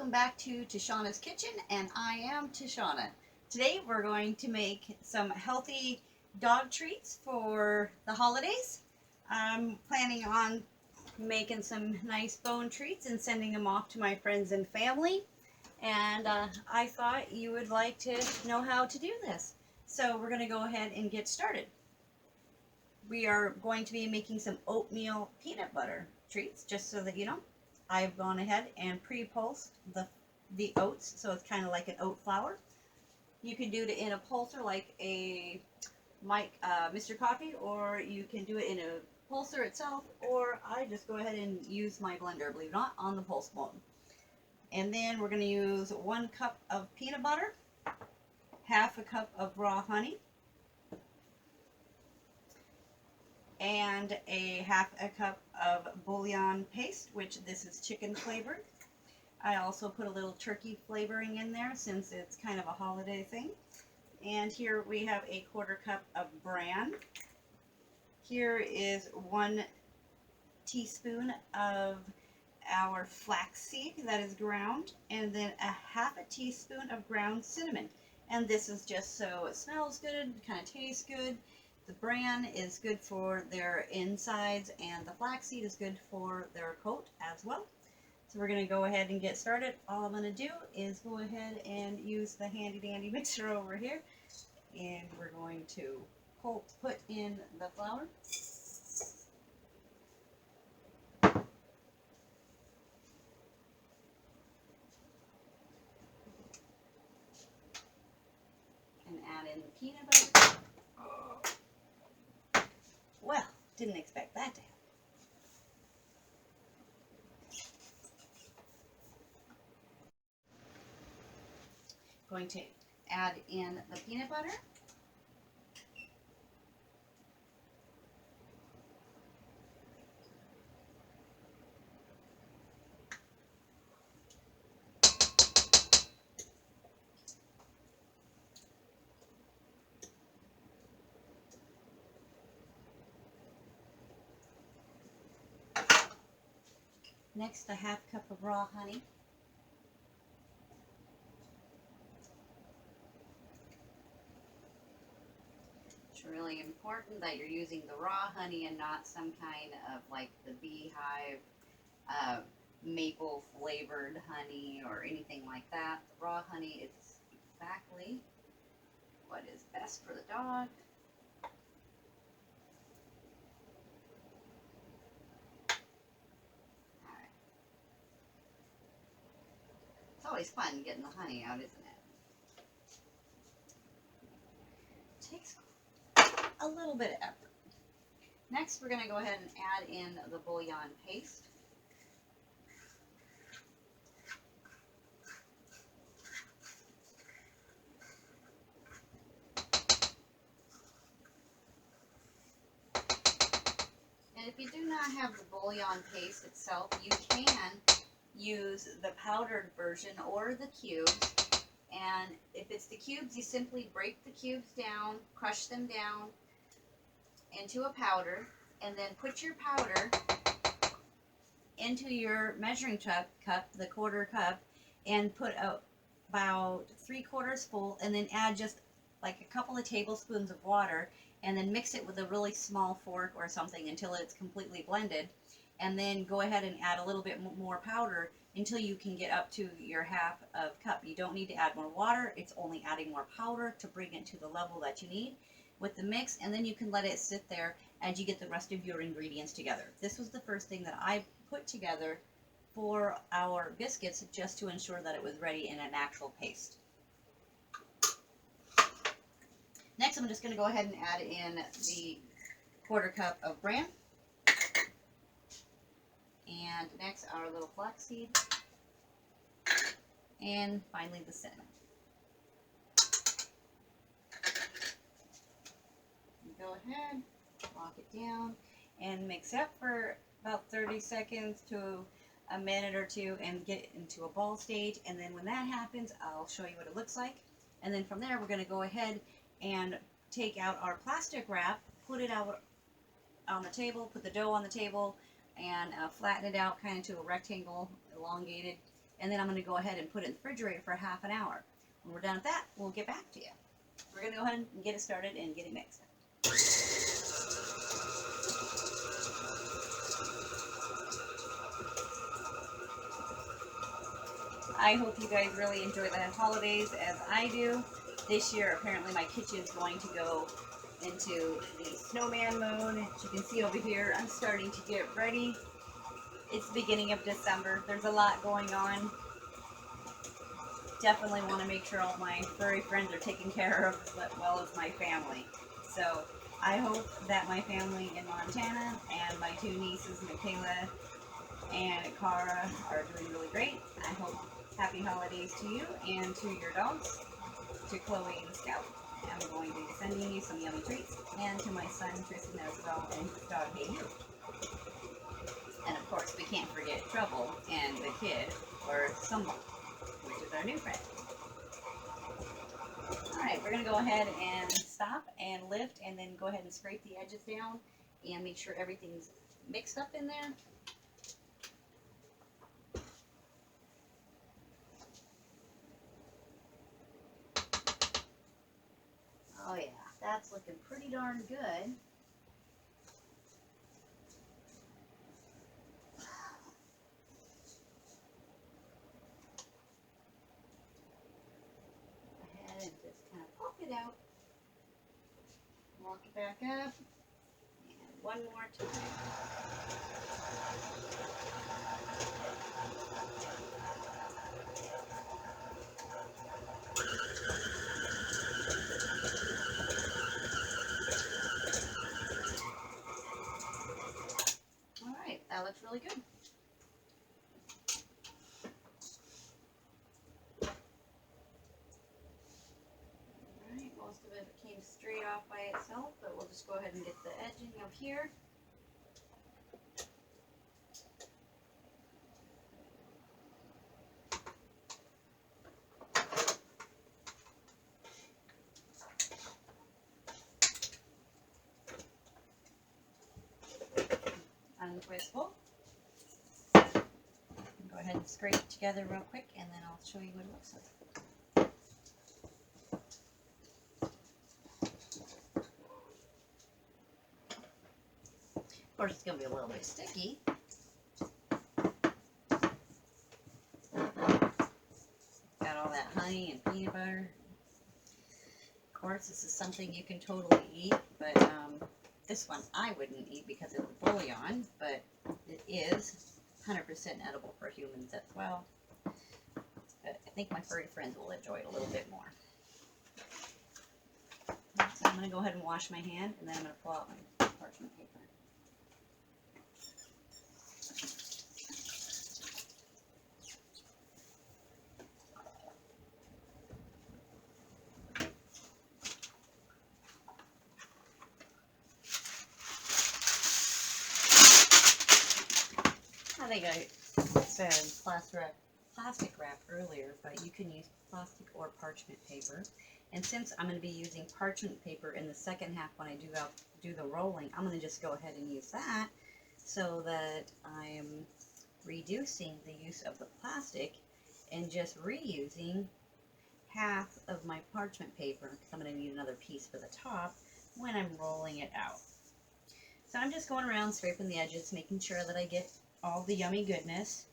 welcome back to Tashana's Kitchen, and I am Tashana. Today we're going to make some healthy dog treats for the holidays. I'm planning on making some nice bone treats and sending them off to my friends and family, and I thought you would like to know how to do this. So we're going to go ahead and get started. We are going to be making some oatmeal peanut butter treats, just so that you know. I've gone ahead and pre-pulsed the oats, so it's kind of like an oat flour. You can do it in a pulser like a Mr. Coffee, or you can do it in a pulser itself, or I just go ahead and use my blender, believe it or not, on the pulse mode. And then we're going to use 1 cup of peanut butter, half a cup of raw honey, and half a cup of bouillon paste, which this is chicken flavored. I also put a little turkey flavoring in there since it's kind of a holiday thing. And here we have a 1/4 cup of bran. Here is 1 teaspoon of our flaxseed that is ground, and then a half a teaspoon of ground cinnamon. And this is just so it smells good, kind of tastes good. The bran is good for their insides, and the flaxseed is good for their coat as well. So we're going to go ahead and get started. All I'm going to do is go ahead and use the handy dandy mixer over here, and we're going to put in the flour. And add in the peanut butter. Well, didn't expect that to happen. Going to add in the peanut butter. Next, a half cup of raw honey. It's really important that you're using the raw honey and not some kind of like the beehive maple flavored honey or anything like that. The raw honey is exactly what is best for the dog. It's always fun getting the honey out, isn't it? It takes a little bit of effort. Next, we're going to go ahead and add in the bouillon paste. And if you do not have the bouillon paste itself, you can use the powdered version or the cubes. And if it's the cubes, you simply break the cubes down, crush them down into a powder, and then put your powder into your measuring cup, the 1/4 cup, and put about 3/4 full, and then add just like a couple of tablespoons of water, and then mix it with a really small fork or something until it's completely blended. And then go ahead and add a little bit more powder until you can get up to your half of cup. You don't need to add more water. It's only adding more powder to bring it to the level that you need with the mix, and then you can let it sit there as you get the rest of your ingredients together. This was the first thing that I put together for our biscuits, just to ensure that it was ready in an actual paste. Next, I'm just going to go ahead and add in the 1/4 cup of bran. And next, our little flaxseed. And finally, the cinnamon. Go ahead, lock it down, and mix up for about 30 seconds to a minute or two and get it into a ball stage. And then when that happens, I'll show you what it looks like. And then from there, we're going to go ahead and take out our plastic wrap, put it out on the table, put the dough on the table, and flatten it out kind of to a rectangle, elongated, and then I'm going to go ahead and put it in the refrigerator for half an hour. When we're done with that, we'll get back to you. We're going to go ahead and get it started and get it mixed. I hope you guys really enjoy the holidays as I do. This year, apparently my kitchen is going to go into the snowman mode. As you can see over here, I'm starting to get ready. It's the beginning of December. There's a lot going on. Definitely want to make sure all my furry friends are taken care of, as well as my family. So I hope that my family in Montana and my two nieces, Michaela and Cara, are doing really great. I hope happy holidays to you and to your dogs, to Chloe and Scout. I'm going to be sending you some yummy treats, and to my son Tristan as well, and his dog Hey You. And of course, we can't forget Trouble and the kid, or someone, which is our new friend. Alright, we're going to go ahead and stop and lift, and then go ahead and scrape the edges down, and make sure everything's mixed up in there. Oh yeah, that's looking pretty darn good. Go ahead and just kind of pop it out. Walk it back up. And one more time. Alright, that looks really good. Alright, most of it came straight off by itself, but we'll just go ahead and get the edging up here. Untwistable. Go ahead and scrape it together real quick, and then I'll show you what it looks like. Of course, it's going to be a little bit sticky. Got all that honey and peanut butter. Of course, this is something you can totally eat, but this one I wouldn't eat because it's bouillon, but it is 100% edible for humans as well. But I think my furry friends will enjoy it a little bit more. So I'm going to go ahead and wash my hand, and then I'm going to pull out my parchment paper. I think I said plastic wrap earlier, but you can use plastic or parchment paper. And since I'm going to be using parchment paper in the second half when I do the rolling, I'm going to just go ahead and use that so that I'm reducing the use of the plastic and just reusing half of my parchment paper, because I'm going to need another piece for the top when I'm rolling it out. So I'm just going around scraping the edges, making sure that I get all the yummy goodness.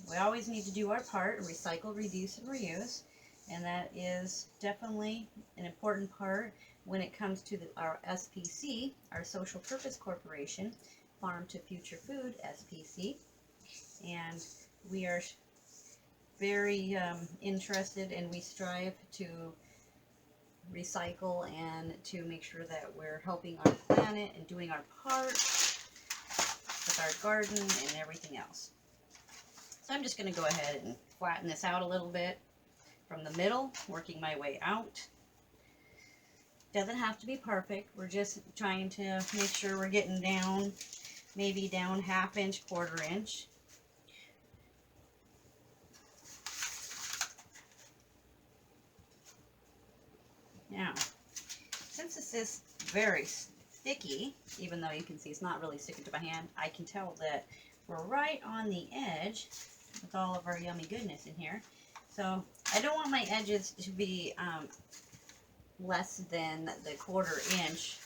We always need to do our part, recycle, reduce, and reuse, and that is definitely an important part when it comes to our SPC, our Social Purpose Corporation, Farm to Future Food, SPC, and we are very interested, and we strive to recycle and to make sure that we're helping our planet and doing our part with our garden and everything else. So I'm just going to go ahead and flatten this out a little bit from the middle, working my way out. Doesn't have to be perfect. We're just trying to make sure we're getting down, maybe down 1/2 inch, 1/4 inch. Now, since this is very sticky, even though you can see it's not really sticking to my hand, I can tell that we're right on the edge with all of our yummy goodness in here. So I don't want my edges to be less than the 1/4 inch.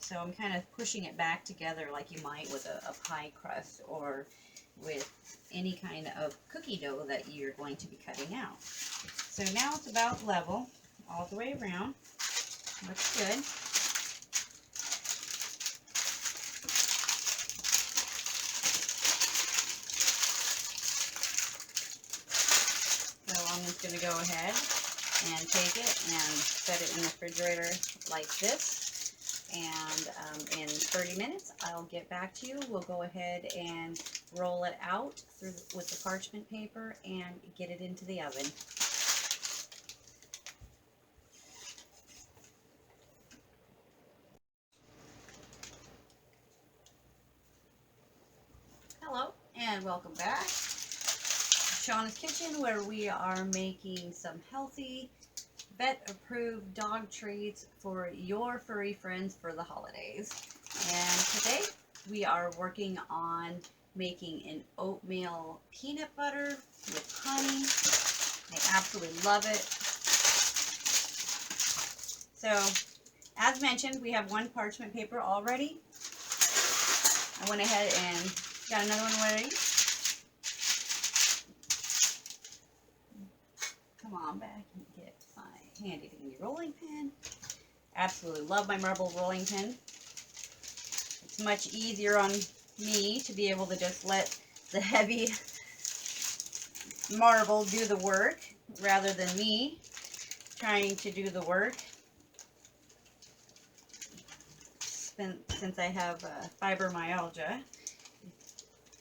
So I'm kind of pushing it back together like you might with a pie crust or with any kind of cookie dough that you're going to be cutting out. So now it's about level all the way around. Looks good. So I'm just going to go ahead and take it and set it in the refrigerator like this. And in 30 minutes, I'll get back to you. We'll go ahead and roll it out with the parchment paper and get it into the oven. Hello, and welcome back. Shauna's Kitchen, where we are making some healthy, vet-approved dog treats for your furry friends for the holidays. And today we are working on making an oatmeal peanut butter with honey. I absolutely love it. So, as mentioned, we have one parchment paper already. I went ahead and got another one ready. Come on back and get my handy dandy rolling pin. Absolutely love my marble rolling pin. It's much easier on me to be able to just let the heavy marble do the work rather than me trying to do the work. Since I have fibromyalgia,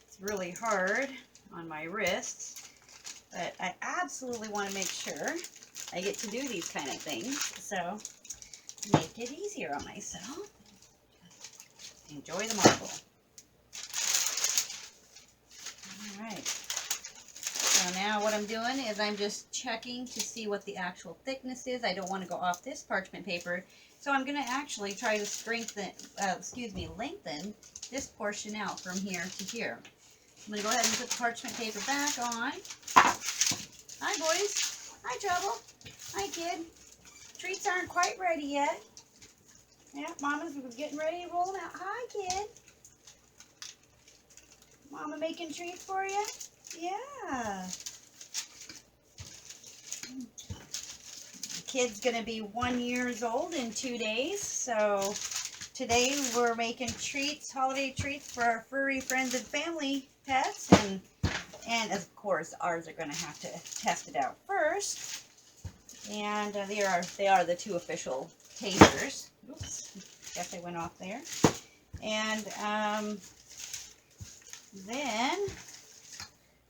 it's really hard on my wrists. But I absolutely want to make sure I get to do these kind of things, so make it easier on myself. Enjoy the marble. Alright, so now what I'm doing is I'm just checking to see what the actual thickness is. I don't want to go off this parchment paper, so I'm going to actually try to lengthen this portion out from here to here. I'm going to go ahead and put the parchment paper back on. Hi, boys. Hi, Trouble. Hi, kid. Treats aren't quite ready yet. Yeah, Mama's getting ready to roll them out. Hi, kid. Mama making treats for you? Yeah. Kid's going to be 1 year old in 2 days, so today we're making treats, holiday treats for our furry friends and family pets, and of course ours are going to have to test it out first. And they are the 2 official tasters. Oops, guess I went off there. And then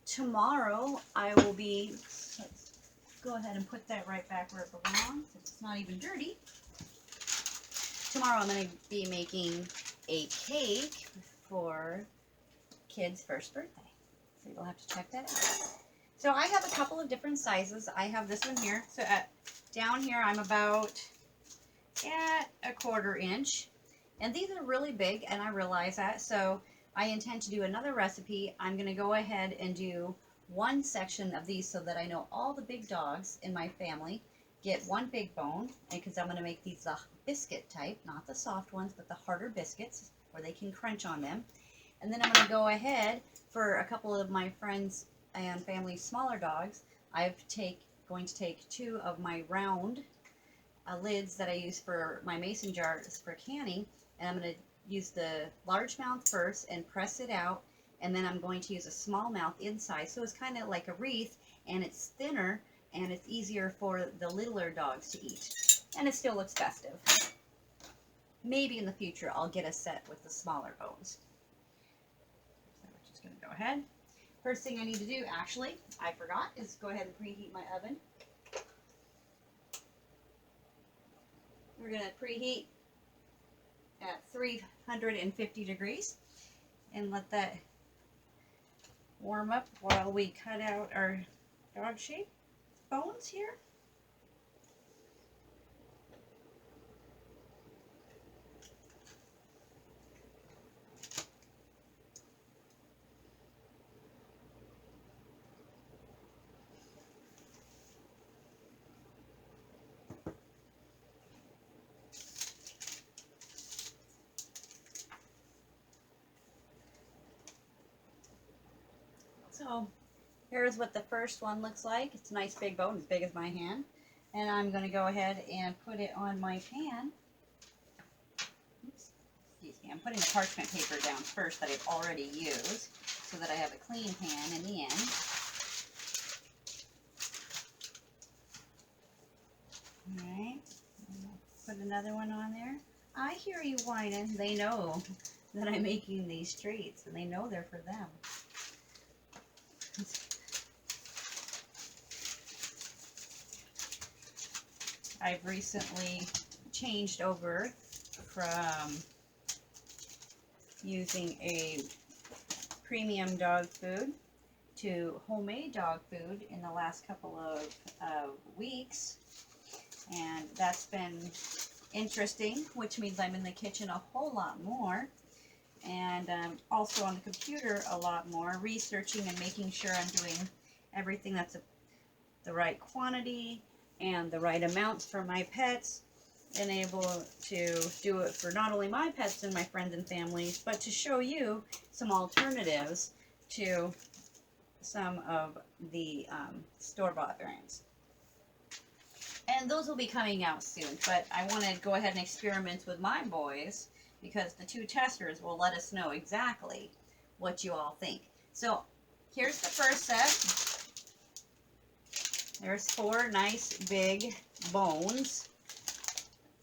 tomorrow I will be, let's go ahead and put that right back where it belongs. It's not even dirty. Tomorrow I'm going to be making a cake for kid's first birthday. So you'll have to check that out. So I have a couple of different sizes. I have this one here. So down here I'm about at a 1/4 inch. And these are really big, and I realize that. So I intend to do another recipe. I'm going to go ahead and do one section of these so that I know all the big dogs in my family get one big bone, and because I'm going to make these the biscuit type, not the soft ones, but the harder biscuits where they can crunch on them. And then I'm going to go ahead for a couple of my friends and family's smaller dogs. I'm going to take 2 of my round lids that I use for my mason jars for canning, and I'm going to use the large mouth first and press it out, and then I'm going to use a small mouth inside, so it's kind of like a wreath, and it's thinner and it's easier for the littler dogs to eat, and it still looks festive. Maybe in the future I'll get a set with the smaller bones. So we're just going to go ahead. First thing I need to do, actually, I forgot, is go ahead and preheat my oven. We're going to preheat at 350 degrees and let that warm up while we cut out our dog-shaped bones here. So here's what the first one looks like. It's a nice big bone, as big as my hand. And I'm going to go ahead and put it on my pan. Oops, excuse me. I'm putting the parchment paper down first that I've already used so that I have a clean pan in the end. Alright, put another one on there. I hear you whining. They know that I'm making these treats and they know they're for them. I've recently changed over from using a premium dog food to homemade dog food in the last couple of weeks, and that's been interesting, which means I'm in the kitchen a whole lot more, and also on the computer a lot more, researching and making sure I'm doing everything that's the right quantity and the right amounts for my pets, and able to do it for not only my pets and my friends and families, but to show you some alternatives to some of the store-bought brands. And those will be coming out soon, but I want to go ahead and experiment with my boys because the two testers will let us know exactly what you all think. So here's the first set. There's 4 nice big bones,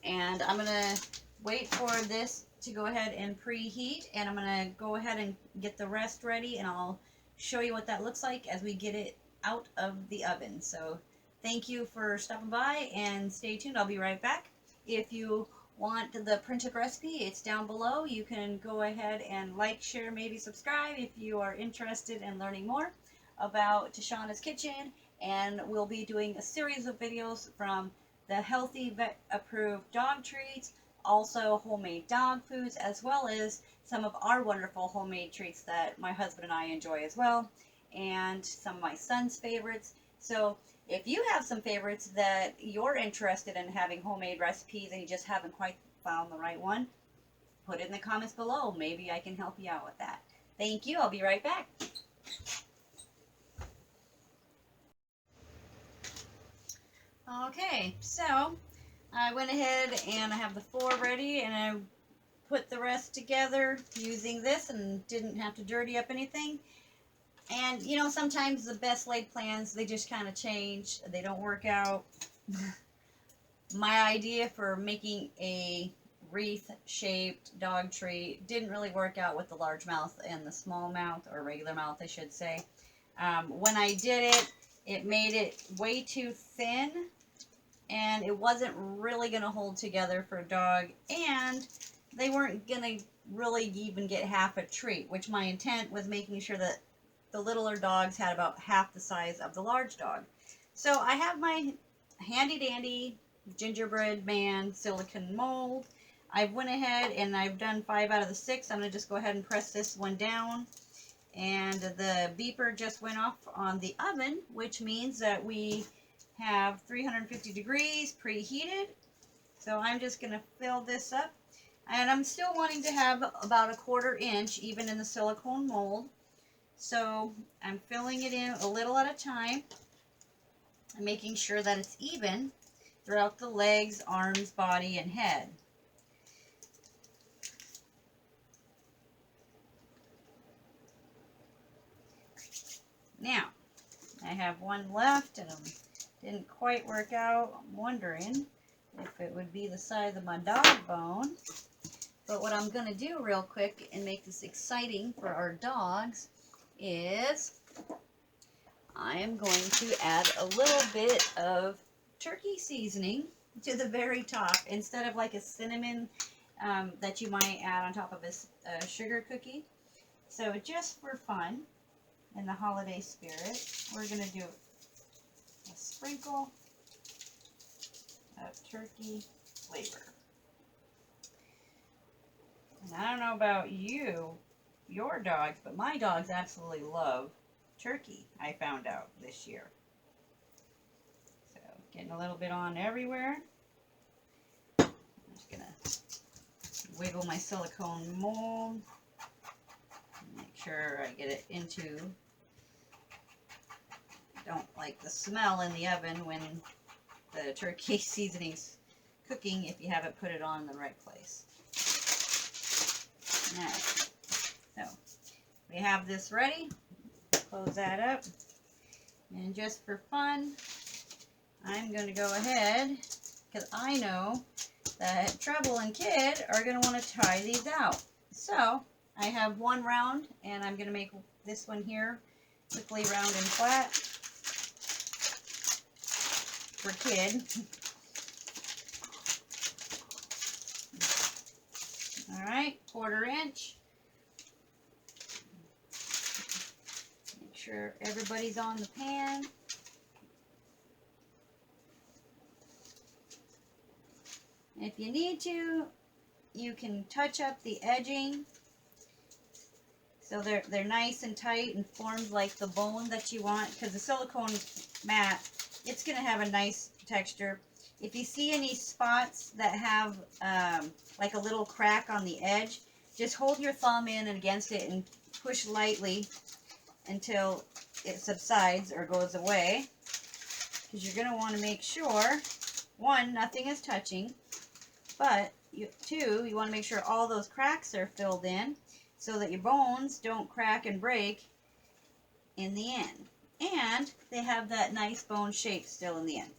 and I'm going to wait for this to go ahead and preheat, and I'm going to go ahead and get the rest ready, and I'll show you what that looks like as we get it out of the oven. So thank you for stopping by, and stay tuned. I'll be right back. If you want the printed recipe, it's down below. You can go ahead and like, share, maybe subscribe if you are interested in learning more about Tashana's Kitchen. And we'll be doing a series of videos from the healthy vet approved dog treats, also homemade dog foods, as well as some of our wonderful homemade treats that my husband and I enjoy as well, and some of my son's favorites. So if you have some favorites that you're interested in having homemade recipes and you just haven't quite found the right one, put it in the comments below. Maybe I can help you out with that. Thank you. I'll be right back. Okay, so I went ahead and I have the 4 ready, and I put the rest together using this and didn't have to dirty up anything. And you know, sometimes the best laid plans, they just kind of change. They don't work out. My idea for making a wreath-shaped dog treat didn't really work out with the large mouth and the small mouth, or regular mouth, I should say. When I did it, it made it way too thin, and it wasn't really going to hold together for a dog, and they weren't going to really even get half a treat, which my intent was making sure that the littler dogs had about half the size of the large dog. So I have my handy dandy gingerbread man silicone mold. I went ahead and I've done 5 out of the 6. I'm going to just go ahead and press this one down. And the beeper just went off on the oven, which means that we have 350 degrees preheated. So I'm just going to fill this up. And I'm still wanting to have about a 1/4 inch even in the silicone mold. So I'm filling it in a little at a time and making sure that it's even throughout the legs, arms, body, and head. Now, I have one left, and it didn't quite work out. I'm wondering if it would be the size of my dog bone. But what I'm going to do real quick and make this exciting for our dogs is I am going to add a little bit of turkey seasoning to the very top, instead of like a cinnamon that you might add on top of a sugar cookie. So just for fun, in the holiday spirit, we're going to do a sprinkle of turkey flavor. And I don't know about your dogs, but my dogs absolutely love turkey, I found out this year. So getting a little bit on everywhere. I'm just going to wiggle my silicone mold. Make sure I get it into don't like the smell in the oven when the turkey seasoning's cooking if you haven't put it on in the right place. Alright, so we have this ready. Close that up. And just for fun, I'm going to go ahead, because I know that Treble and Kid are going to want to try these out. So I have one round, and I'm going to make this one here quickly round and flat for Kid. Alright, 1/4 inch. Make sure everybody's on the pan. If you need to, you can touch up the edging so they're nice and tight and formed like the bone that you want, because the silicone mat, it's going to have a nice texture. If you see any spots that have like a little crack on the edge, just hold your thumb in and against it and push lightly until it subsides or goes away, because you're going to want to make sure, one, nothing is touching, but two, you want to make sure all those cracks are filled in so that your bones don't crack and break in the end. And they have that nice bone shape still in the end.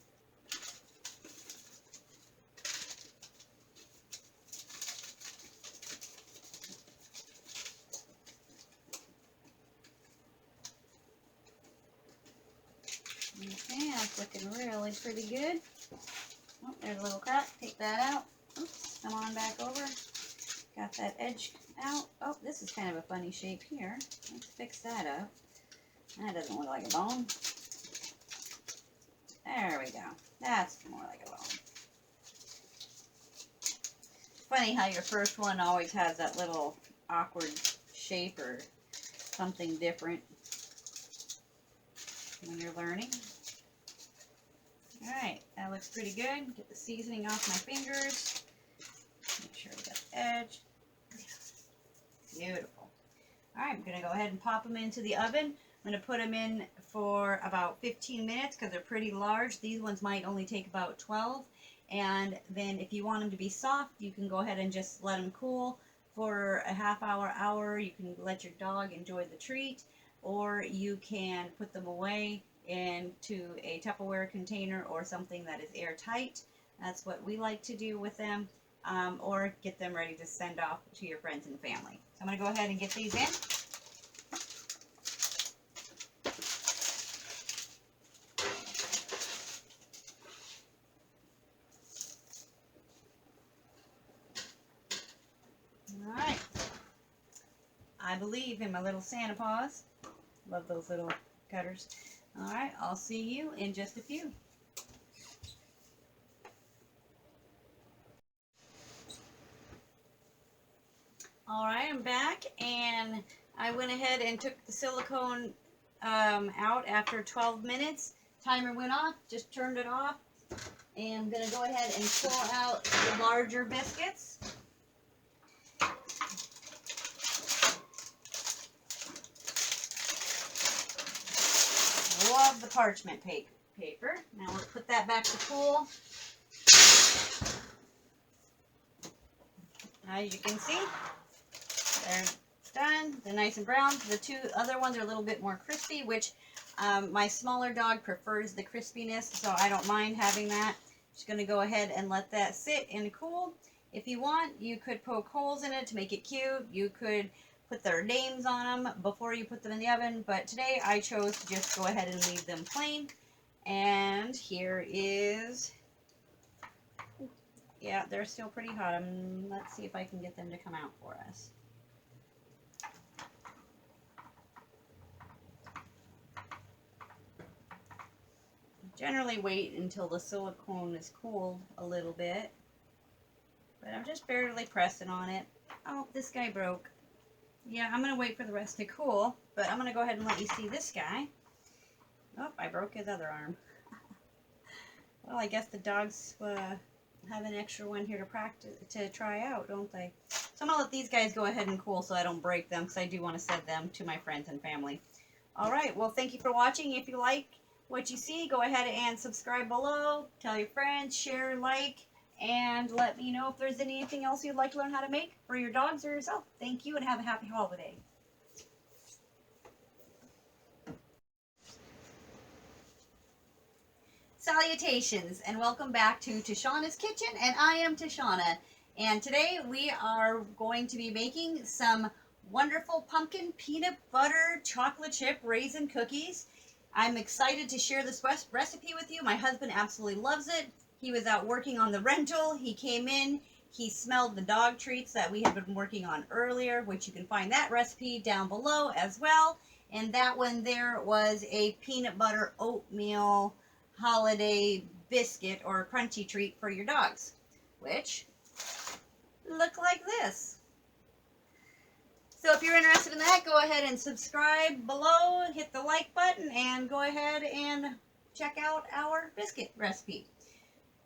Okay, that's looking really pretty good. Oh, there's a little crack. Take that out. Oops, come on back over. Got that edge out. Oh, this is kind of a funny shape here. Let's fix that up. That doesn't look like a bone. There we go. That's more like a bone. Funny how your first one always has that little awkward shape or something different when you're learning. Alright, that looks pretty good. Get the seasoning off my fingers. Make sure we got the edge. Beautiful. Alright, I'm going to go ahead and pop them into the oven. I'm going to put them in for about 15 minutes because they're pretty large. These ones might only take about 12. And then if you want them to be soft, you can go ahead and just let them cool for a half hour. You can let your dog enjoy the treat, or you can put them away into a Tupperware container or something that is airtight. That's what we like to do with them, or get them ready to send off to your friends and family. So I'm going to go ahead and get these in. Alright, I believe in my little Santa paws. Love those little cutters. Alright, I'll see you in just a few. Alright, I'm back, and I went ahead and took the silicone out after 12 minutes. Timer went off, just turned it off, and I'm going to go ahead and pull out the larger biscuits. Love the parchment paper. Now we'll put that back to cool. As you can see, they're done. They're nice and brown. The two other ones are a little bit more crispy, which my smaller dog prefers the crispiness, so I don't mind having that. Just going to go ahead and let that sit and cool. If you want, you could poke holes in it to make it cute. You could put their names on them before you put them in the oven, but today I chose to just go ahead and leave them plain. And here is, yeah, they're still pretty hot. Let's see if I can get them to come out for us. Generally wait until the silicone is cooled a little bit, but I'm just barely pressing on it. Oh, this guy broke. Yeah, I'm going to wait for the rest to cool, but I'm going to go ahead and let you see this guy. Oh, I broke his other arm. Well, I guess the dogs have an extra one here to try out, don't they? So I'm going to let these guys go ahead and cool so I don't break them, because I do want to send them to my friends and family. Alright, well, thank you for watching. If you like what you see, go ahead and subscribe below. Tell your friends, share, like, and let me know if there's anything else you'd like to learn how to make for your dogs or yourself. Thank you and have a happy holiday. Salutations and welcome back to Tashana's Kitchen, and I am Tashana, and today we are going to be making some wonderful pumpkin peanut butter chocolate chip raisin cookies. I'm excited to share this recipe with you. My husband absolutely loves it. He was out working on the rental. He came in, he smelled the dog treats that we had been working on earlier, which you can find that recipe down below as well. And that one there was a peanut butter oatmeal holiday biscuit or crunchy treat for your dogs, which look like this. So if you're interested in that, go ahead and subscribe below, hit the like button, and go ahead and check out our biscuit recipe.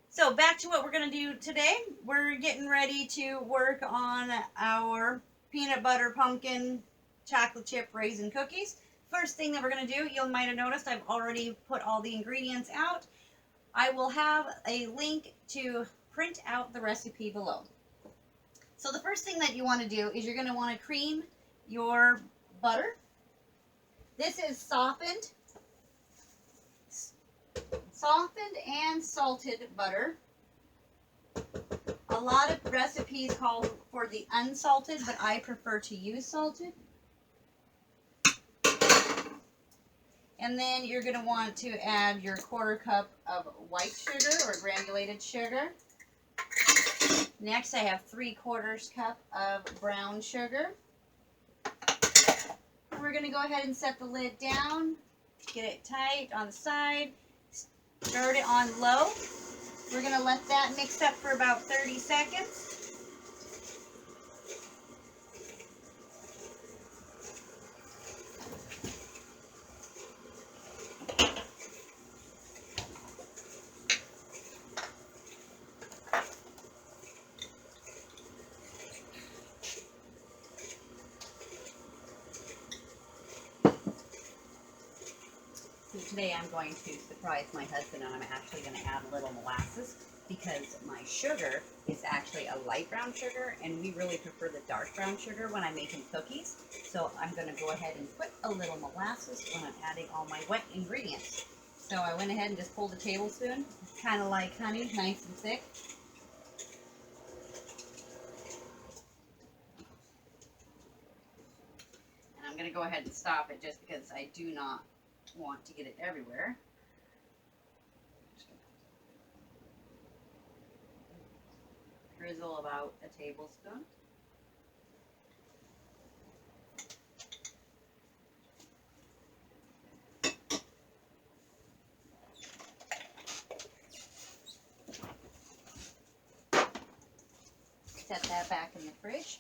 So back to what we're going to do today. We're getting ready to work on our peanut butter pumpkin chocolate chip raisin cookies. First thing that we're going to do, you might have noticed I've already put all the ingredients out. I will have a link to print out the recipe below. So the first thing that you want to do is you're going to want to cream your butter. This is softened and salted butter. A lot of recipes call for the unsalted, but I prefer to use salted. And then you're going to want to add your 1/4 cup of white sugar or granulated sugar. Next, I have 3/4 cup of brown sugar. We're going to go ahead and set the lid down, get it tight on the side, start it on low. We're going to let that mix up for about 30 seconds. Today I'm going to surprise my husband, and I'm actually going to add a little molasses because my sugar is actually a light brown sugar, and we really prefer the dark brown sugar when I'm making cookies. So I'm going to go ahead and put a little molasses when I'm adding all my wet ingredients. So I went ahead and just pulled a tablespoon. It's kind of like honey, nice and thick. And I'm going to go ahead and stop it just because I do not want to get it everywhere. Drizzle about a tablespoon. Set that back in the fridge.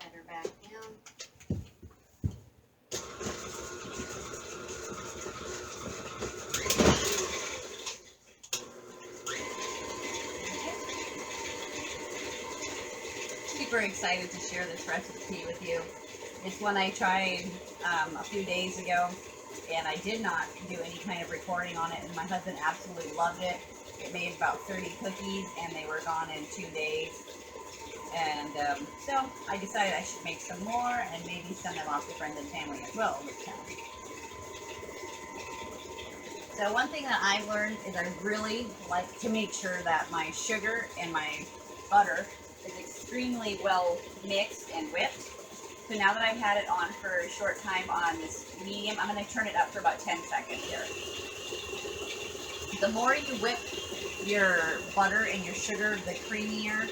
Set her back down. Super excited to share this recipe with you. It's one I tried a few days ago, and I did not do any kind of recording on it, and my husband absolutely loved it. It made about 30 cookies, and they were gone in 2 days. And so I decided I should make some more and maybe send them off to friends and family as well this time. So one thing that I learned is I really like to make sure that my sugar and my butter is extremely well mixed and whipped. So now that I've had it on for a short time on this medium, I'm going to turn it up for about 10 seconds here. The more you whip your butter and your sugar, the creamier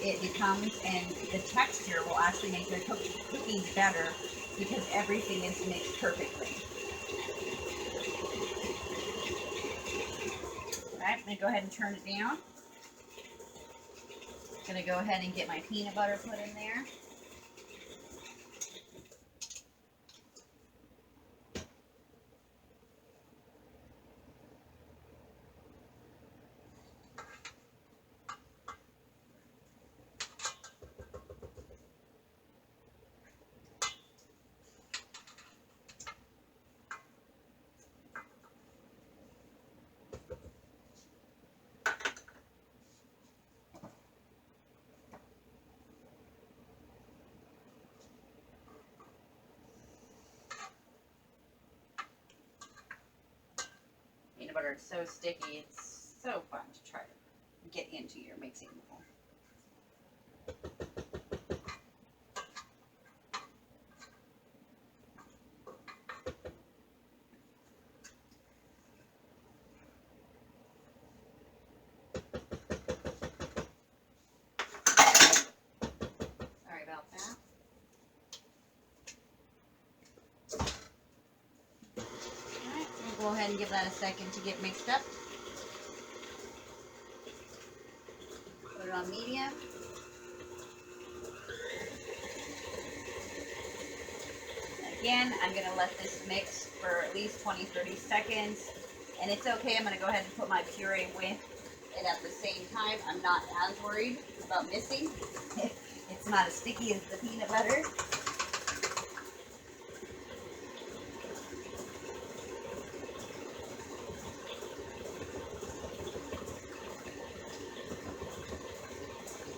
it becomes, and the texture will actually make your cookies better because everything is mixed perfectly. Alright, I'm going to go ahead and turn it down. I'm going to go ahead and get my peanut butter put in there. butter is so sticky. It's so fun to try to get into your mixing bowl. Sorry about that. Alright, we'll go ahead and give that a second to get mixed up. Put it on medium. Again, I'm going to let this mix for at least 20-30 seconds. And it's okay, I'm going to go ahead and put my puree with it at the same time. I'm not as worried about missing. It's not as sticky as the peanut butter.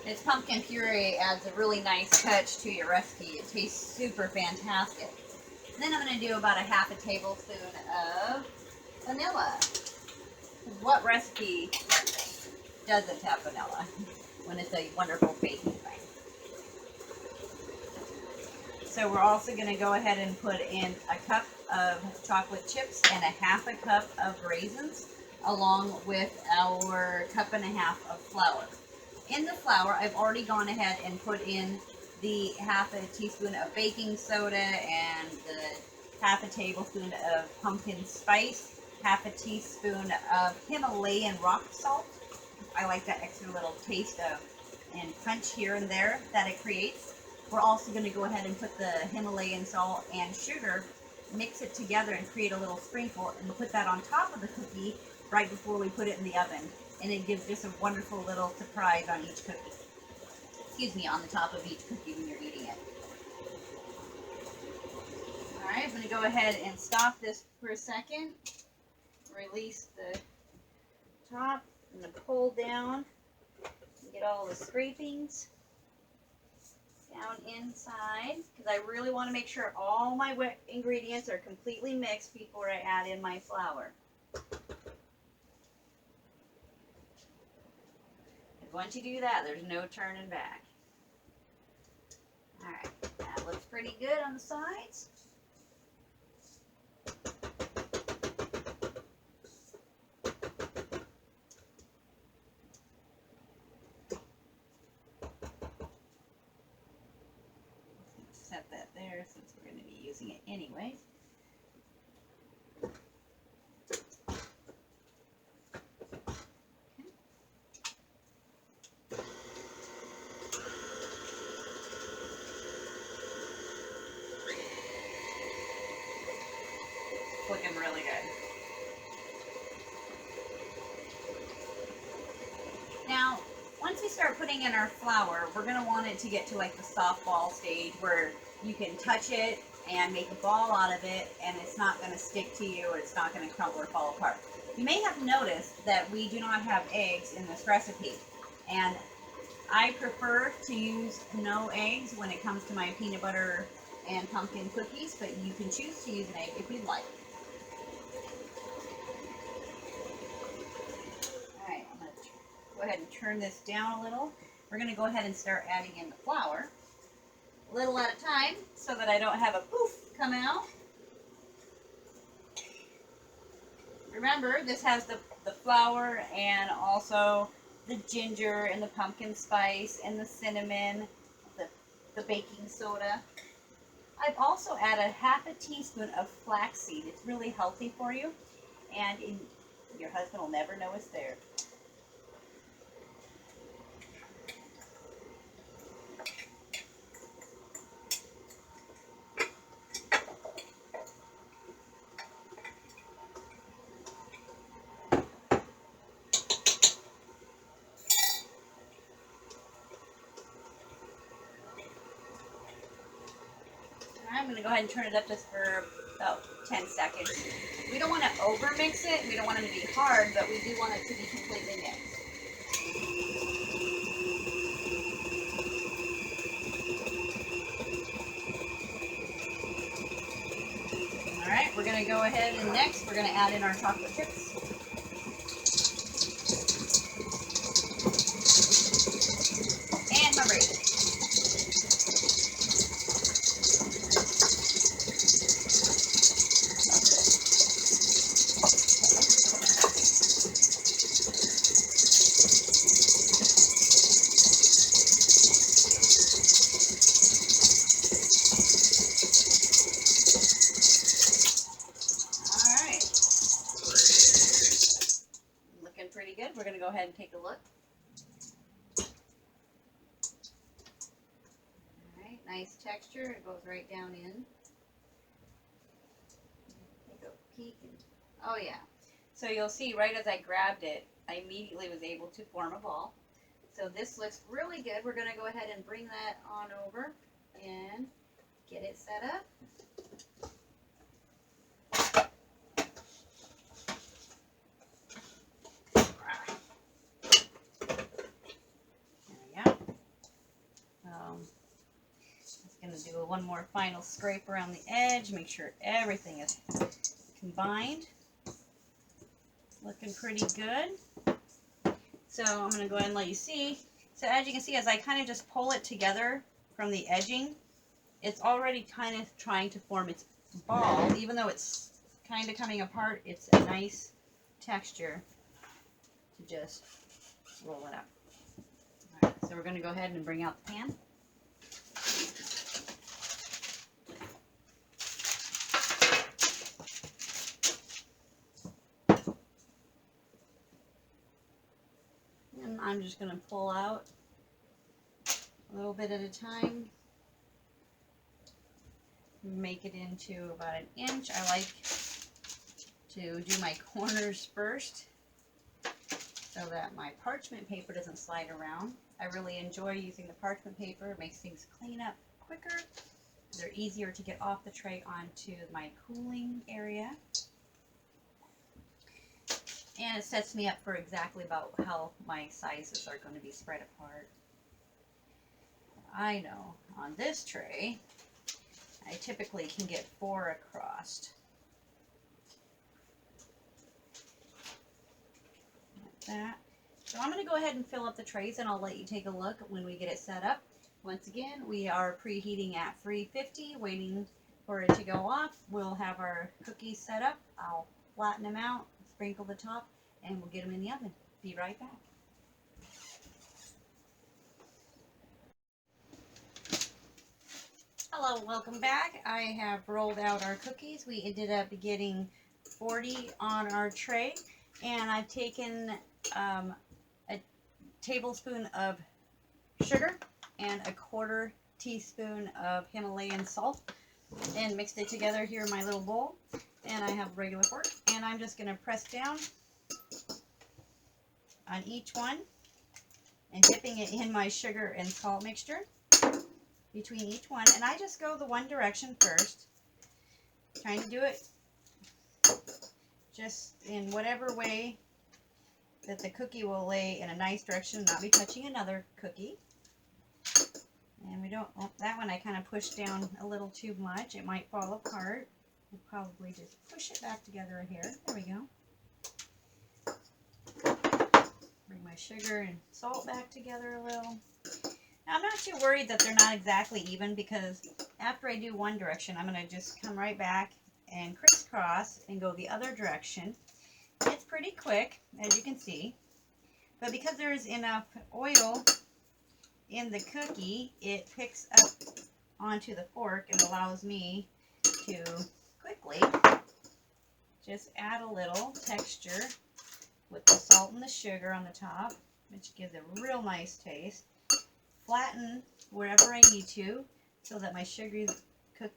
This pumpkin puree adds a really nice touch to your recipe. It tastes super fantastic. And then I'm going to do about a half a tablespoon of vanilla. What recipe doesn't have vanilla when it's a wonderful baking thing? So we're also going to go ahead and put in a cup of chocolate chips and a half a cup of raisins, along with our cup and a half of flour. In the flour, I've already gone ahead and put in the half a teaspoon of baking soda and the half a tablespoon of pumpkin spice, half a teaspoon of Himalayan rock salt. I like that extra little taste of and crunch here and there that it creates. We're also going to go ahead and put the Himalayan salt and sugar, mix it together and create a little sprinkle, and put that on top of the cookie right before we put it in the oven. And it gives just a wonderful little surprise on each cookie. Excuse me, on the top of each cookie when you're eating it. Alright, I'm going to go ahead and stop this for a second. Release the top. I'm going to pull down and get all the scrapings down inside, because I really want to make sure all my wet ingredients are completely mixed before I add in my flour. Once you do that, there's no turning back. Alright, that looks pretty good on the sides. Set that there since we're going to be using it anyways. Looking really good. Now, once we start putting in our flour, we're going to want it to get to like the soft ball stage where you can touch it and make a ball out of it, and it's not going to stick to you, or it's not going to crumble or fall apart. You may have noticed that we do not have eggs in this recipe, and I prefer to use no eggs when it comes to my peanut butter and pumpkin cookies, but you can choose to use an egg if you'd like. Alright, I'm going to go ahead and turn this down a little. We're going to go ahead and start adding in the flour, a little at a time, so that I don't have a poof come out. Remember, this has the flour and also the ginger and the pumpkin spice and the cinnamon, the baking soda. I've also added half a teaspoon of flaxseed. It's really healthy for you, and your husband will never know it's there. I'm going to go ahead and turn it up just for about 10 seconds. We don't want to over mix it. We don't want them to be hard, but we do want it to be completely mixed. Alright, we're going to go ahead and next we're going to add in our chocolate chips. going to go ahead and take a look. Alright, nice texture. It goes right down in. Take a peek. Oh yeah. So you'll see right as I grabbed it, I immediately was able to form a ball. So this looks really good. We're going to go ahead and bring that on over and get it set up. Just going to do one more final scrape around the edge, make sure everything is combined. Looking pretty good. So I'm going to go ahead and let you see. So as you can see, as I kind of just pull it together from the edging, it's already kind of trying to form its ball. Even though it's kind of coming apart, it's a nice texture to just roll it up. All right, so we're going to go ahead and bring out the pan. And I'm just going to pull out a little bit at a time. Make it into about an inch. I like to do my corners first so that my parchment paper doesn't slide around. I really enjoy using the parchment paper. It makes things clean up quicker. They're easier to get off the tray onto my cooling area. And it sets me up for exactly about how my sizes are going to be spread apart. I know on this tray, I typically can get 4 across. Like that. So I'm going to go ahead and fill up the trays and I'll let you take a look when we get it set up. Once again, we are preheating at 350, waiting for it to go off. We'll have our cookies set up. I'll flatten them out, sprinkle the top, and we'll get them in the oven. Be right back. Hello, welcome back. I have rolled out our cookies. We ended up getting 40 on our tray, and I've taken a tablespoon of sugar and a 1/4 teaspoon of Himalayan salt and mixed it together here in my little bowl. And I have a regular fork, and I'm just going to press down on each one and dipping it in my sugar and salt mixture between each one. And I just go the one direction first, trying to do it just in whatever way that the cookie will lay in a nice direction, not be touching another cookie. And we don't, oh, that one I kind of pushed down a little too much. It might fall apart. We'll probably just push it back together here. There we go. Bring my sugar and salt back together a little. Now I'm not too worried that they're not exactly even, because after I do one direction, I'm going to just come right back and crisscross and go the other direction. It's pretty quick, as you can see. But because there is enough oil in the cookie, it picks up onto the fork and allows me to quickly just add a little texture with the salt and the sugar on the top, which gives a real nice taste. Flatten wherever I need to so that my sugar, so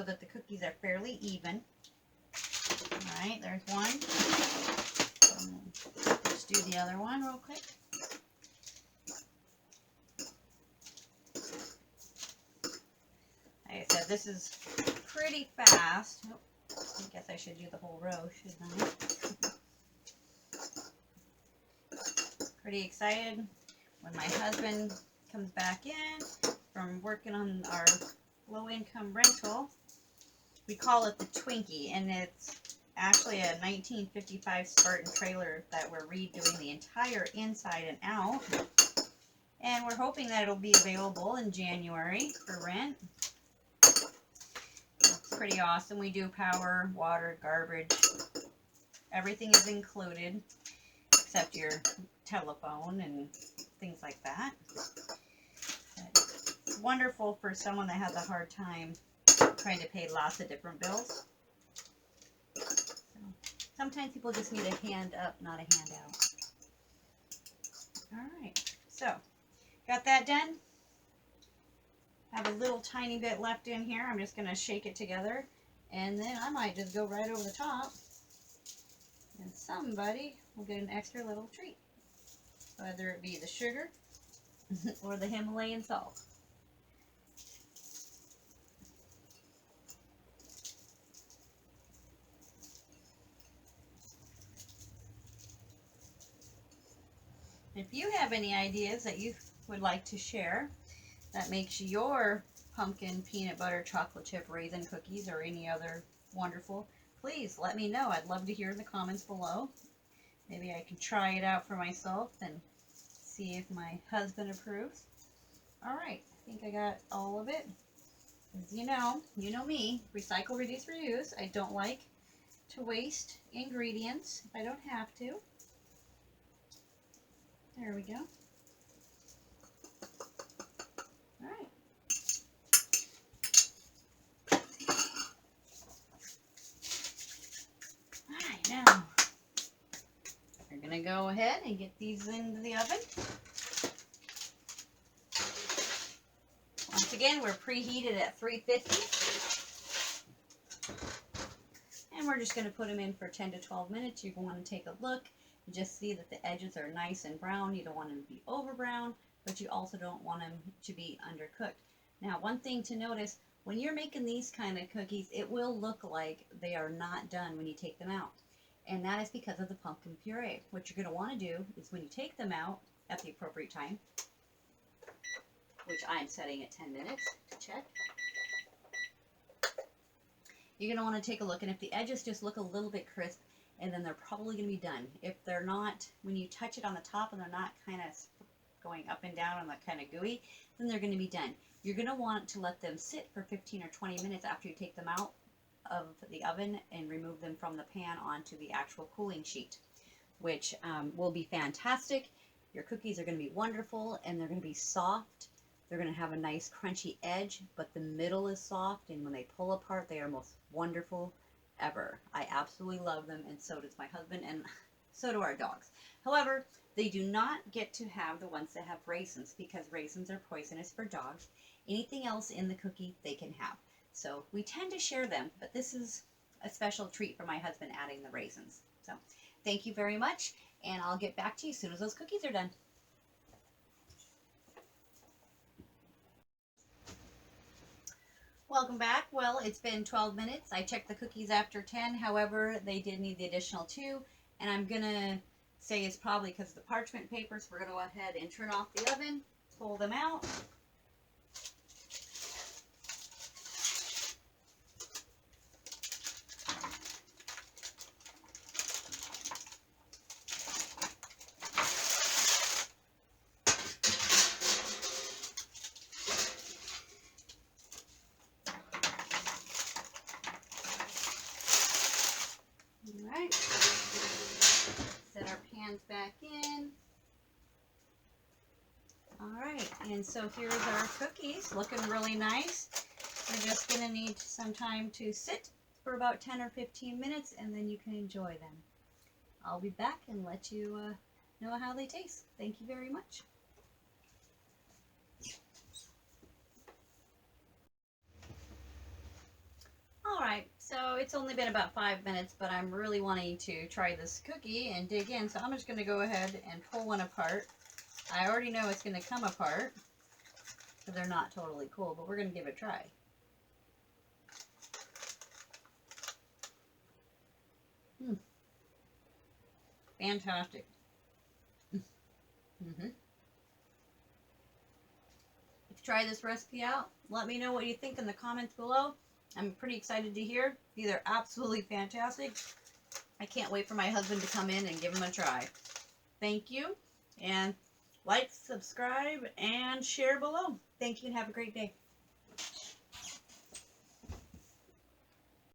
that the cookies are fairly even. Alright, there's one. Let's do the other one real quick. Like I said, this is pretty fast. Oh, I guess I should do the whole row, shouldn't I? Pretty excited when my husband comes back in from working on our low-income rental. We call it the Twinkie, and it's actually a 1955 Spartan trailer that we're redoing the entire inside and out. And we're hoping that it'll be available in January for rent. It's pretty awesome. We do power, water, garbage. Everything is included except your telephone and things like that. It's wonderful for someone that has a hard time trying to pay lots of different bills. So, sometimes people just need a hand up, not a hand out. So, got that done. Have a little tiny bit left in here. I'm just going to shake it together. And then I might just go right over the top. And somebody will get an extra little treat. Whether it be the sugar or the Himalayan salt. If you have any ideas that you would like to share that makes your pumpkin peanut butter chocolate chip raisin cookies or any other wonderful, please let me know. I'd love to hear in the comments below. Maybe I can try it out for myself and see if my husband approves. All right, I think I got all of it. As you know me, recycle, reduce, reuse. I don't like to waste ingredients if I don't have to. There we go. All right. All right, now we're going to go ahead and get these into the oven. Once again, we're preheated at 350. And we're just going to put them in for 10 to 12 minutes. You're going to take a look. You just see that the edges are nice and brown. You don't want them to be over brown, but you also don't want them to be undercooked. Now, one thing to notice, when you're making these kind of cookies, it will look like they are not done when you take them out. And that is because of the pumpkin puree. What you're going to want to do is when you take them out at the appropriate time, which I'm setting at 10 minutes to check, you're going to want to take a look. And if the edges just look a little bit crisp, and then they're probably going to be done. If they're not, when you touch it on the top and they're not kind of going up and down and they're kind of gooey, then they're going to be done. You're going to want to let them sit for 15 or 20 minutes after you take them out of the oven and remove them from the pan onto the actual cooling sheet, which will be fantastic. Your cookies are going to be wonderful, and they're going to be soft. They're going to have a nice crunchy edge, but the middle is soft, and when they pull apart, they are most wonderful ever. I absolutely love them, and so does my husband, and so do our dogs. However, they do not get to have the ones that have raisins, because raisins are poisonous for dogs. Anything else in the cookie they can have. So we tend to share them, but this is a special treat for my husband, adding the raisins. So thank you very much, and I'll get back to you as soon as those cookies are done. Welcome back. Well, it's been 12 minutes. I checked the cookies after 10. However, they did need the additional 2. And I'm going to say it's probably because of the parchment paper. So we're going to go ahead and turn off the oven, pull them out. Alright, set our pans back in. Alright, and so here's our cookies, looking really nice. They're just going to need some time to sit for about 10 or 15 minutes, and then you can enjoy them. I'll be back and let you know how they taste. Thank you very much. Alright, so it's only been about 5 minutes, but I'm really wanting to try this cookie and dig in, so I'm just going to go ahead and pull one apart. I already know it's going to come apart, because they're not totally cool, but we're going to give it a try. Fantastic. If you try this recipe out, let me know what you think in the comments below. I'm pretty excited to hear. These are absolutely fantastic. I can't wait for my husband to come in and give them a try. Thank you, and like, subscribe, and share below. Thank you, and have a great day.